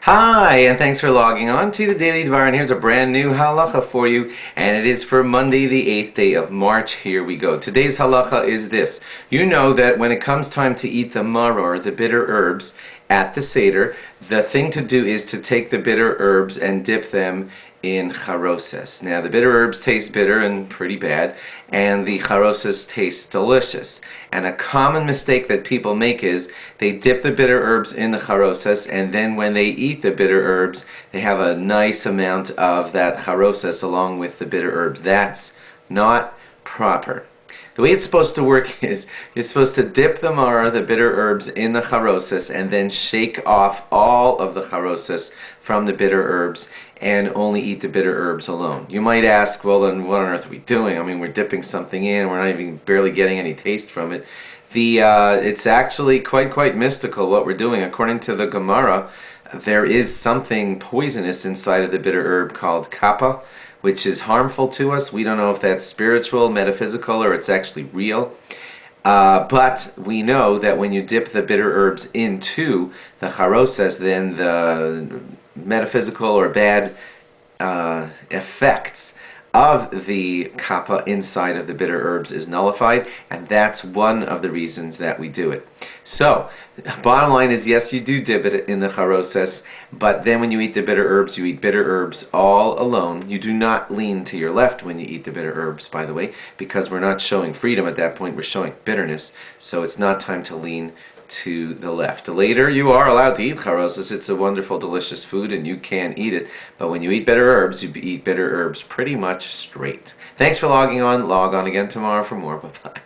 Hi, and thanks for logging on to the Daily DVAR, and here's a brand new halacha for you, and it is for Monday, the 8th day of March. Here we go. Today's halacha is this. You know that when it comes time to eat the maror, the bitter herbs, at the Seder, the thing to do is to take the bitter herbs and dip them in charoses. Now, the bitter herbs taste bitter and pretty bad, and the charoses taste delicious. And a common mistake that people make is they dip the bitter herbs in the charoses, and then when they eat the bitter herbs, they have a nice amount of that charoses along with the bitter herbs. That's not proper. The way it's supposed to work is you're supposed to dip the maror, the bitter herbs, in the charoses and then shake off all of the charoses from the bitter herbs and only eat the bitter herbs alone. You might ask, well then what on earth are we doing? I mean, we're dipping something in, we're not even barely getting any taste from it. It's actually quite mystical what we're doing. According to the Gemara, there is something poisonous inside of the bitter herb called kappa, which is harmful to us. We don't know if that's spiritual, metaphysical, or it's actually real. But we know that when you dip the bitter herbs into the charoses, then the metaphysical or bad effects of the kappa inside of the bitter herbs is nullified, and that's one of the reasons that we do it. So, bottom line is, yes, you do dip it in the charoses, but then when you eat the bitter herbs, you eat bitter herbs all alone. You do not lean to your left when you eat the bitter herbs, by the way, because we're not showing freedom at that point, we're showing bitterness, so it's not time to lean to the left. Later, you are allowed to eat charoses. It's a wonderful, delicious food, and you can eat it. But when you eat bitter herbs, you eat bitter herbs pretty much straight. Thanks for logging on. Log on again tomorrow for more. Bye-bye.